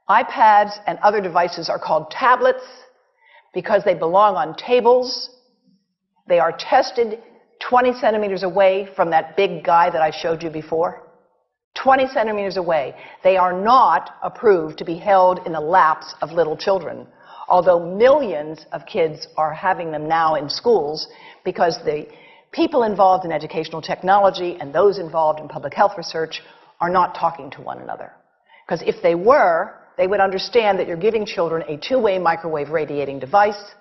iPads and other devices are called tablets because they belong on tables. They are tested 20 centimeters away from that big guy that I showed you before. 20 centimeters away. They are not approved to be held in the laps of little children, although millions of kids are having them now in schools because the people involved in educational technology and those involved in public health research are not talking to one another. Because if they were, they would understand that you're giving children a two-way microwave radiating device,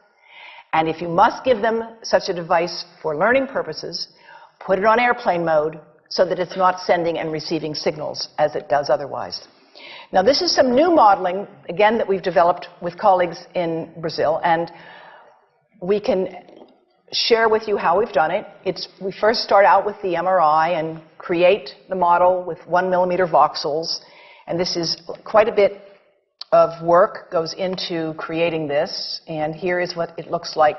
and if you must give them such a device for learning purposes, put it on airplane mode so that it's not sending and receiving signals as it does otherwise. Now, this is some new modeling, again, that we've developed with colleagues in Brazil, and we can share with you how we've done it. We first start out with the MRI and create the model with 1 millimeter voxels, and this is quite a bit of work goes into creating this, and here is what it looks like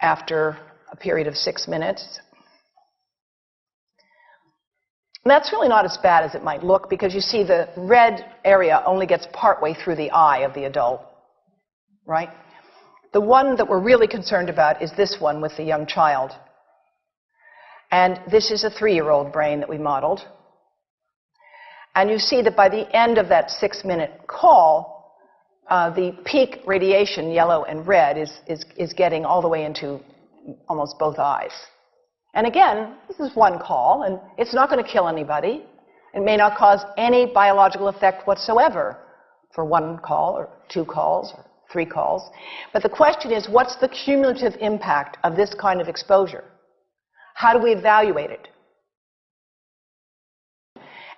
after a period of 6 minutes. And that's really not as bad as it might look, because you see the red area only gets partway through the eye of the adult, right? The one that we're really concerned about is this one with the young child. And this is a 3-year-old brain that we modeled. And you see that by the end of that 6-minute call, the peak radiation, yellow and red, is getting all the way into almost both eyes. And again, this is one call, and it's not going to kill anybody. It may not cause any biological effect whatsoever for 1 call or 2 calls or 3 calls. But the question is, what's the cumulative impact of this kind of exposure? How do we evaluate it?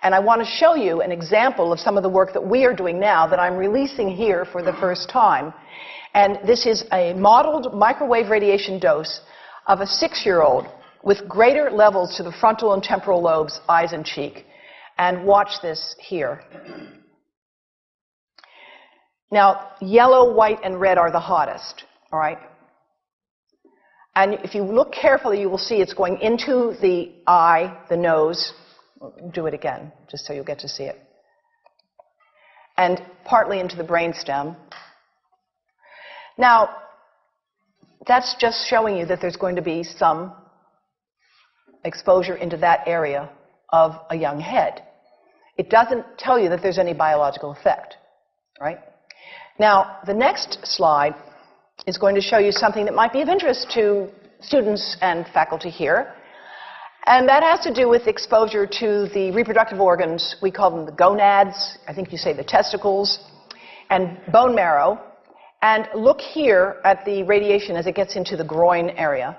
And I want to show you an example of some of the work that we are doing now that I'm releasing here for the first time. And this is a modeled microwave radiation dose of a 6-year-old with greater levels to the frontal and temporal lobes, eyes and cheek. And watch this here. Now, yellow, white, and red are the hottest, all right? And if you look carefully, you will see it's going into the eye, the nose. Do it again, just so you'll get to see it. And partly into the brainstem. Now, that's just showing you that there's going to be some exposure into that area of a young head. It doesn't tell you that there's any biological effect, right? Now, the next slide is going to show you something that might be of interest to students and faculty here. And that has to do with exposure to the reproductive organs. We call them the gonads. I think you say the testicles. And bone marrow. And look here at the radiation as it gets into the groin area.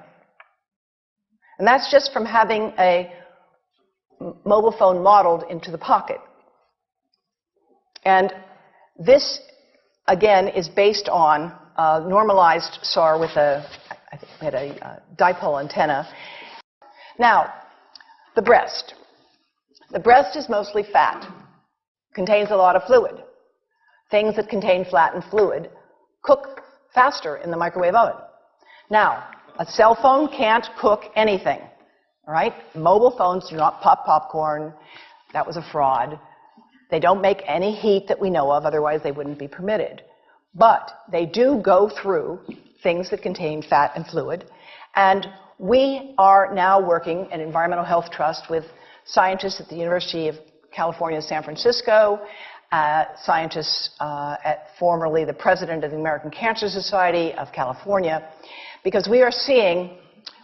And that's just from having a mobile phone modeled into the pocket. And this, again, is based on normalized SAR with I think we had a dipole antenna. Now, the breast. The breast is mostly fat, contains a lot of fluid. Things that contain fat and fluid cook faster in the microwave oven. Now, a cell phone can't cook anything, all right? Mobile phones do not pop popcorn. That was a fraud. They don't make any heat that we know of, otherwise they wouldn't be permitted. But they do go through things that contain fat and fluid. And we are now working at Environmental Health Trust with scientists at the University of California, San Francisco, scientists at formerly the president of the American Cancer Society of California, because we are seeing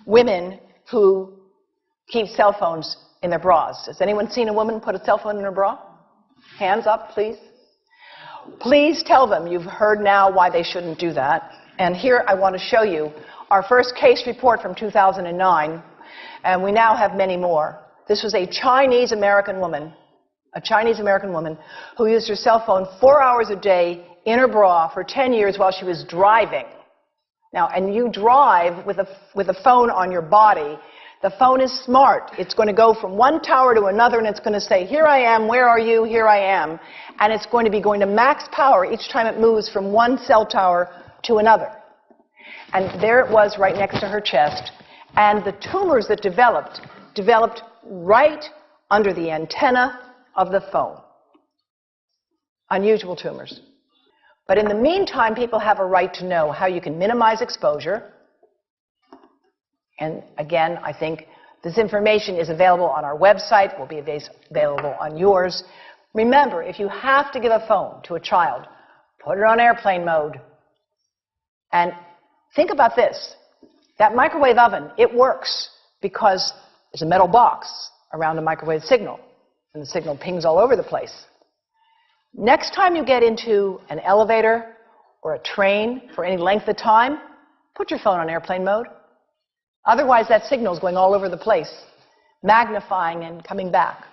women who keep cell phones in their bras. Has anyone seen a woman put a cell phone in her bra? Hands up, please. Please tell them you've heard now why they shouldn't do that. And here I want to show you our first case report from 2009, and we now have many more. This was a Chinese-American woman who used her cell phone 4 hours a day in her bra for 10 years while she was driving. Now, and you drive with a phone on your body. The phone is smart. It's going to go from one tower to another, and it's going to say, here I am, where are you, here I am. And it's going to be going to max power each time it moves from one cell tower to another. And there it was right next to her chest. And the tumors that developed right under the antenna of the phone. unusual tumors. But in the meantime, people have a right to know how you can minimize exposure. And again, I think this information is available on our website, will be available on yours. Remember, if you have to give a phone to a child, put it on airplane mode. And think about this. That microwave oven, it works because there's a metal box around the microwave signal, and the signal pings all over the place. Next time you get into an elevator or a train for any length of time, put your phone on airplane mode. Otherwise, that signal is going all over the place, magnifying and coming back.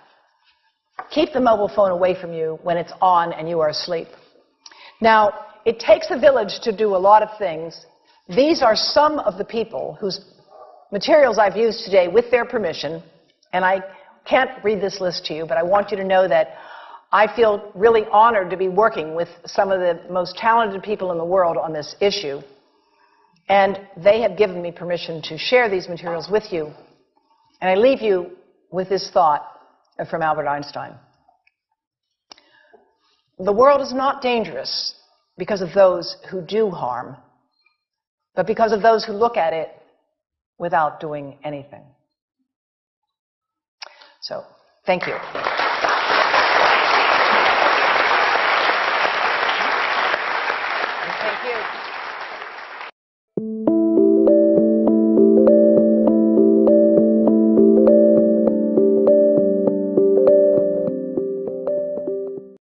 Keep the mobile phone away from you when it's on and you are asleep. Now, it takes a village to do a lot of things. These are some of the people whose materials I've used today with their permission, and I can't read this list to you, but I want you to know that I feel really honored to be working with some of the most talented people in the world on this issue. And they have given me permission to share these materials with you. And I leave you with this thought from Albert Einstein. The world is not dangerous because of those who do harm, but because of those who look at it without doing anything. So, thank you.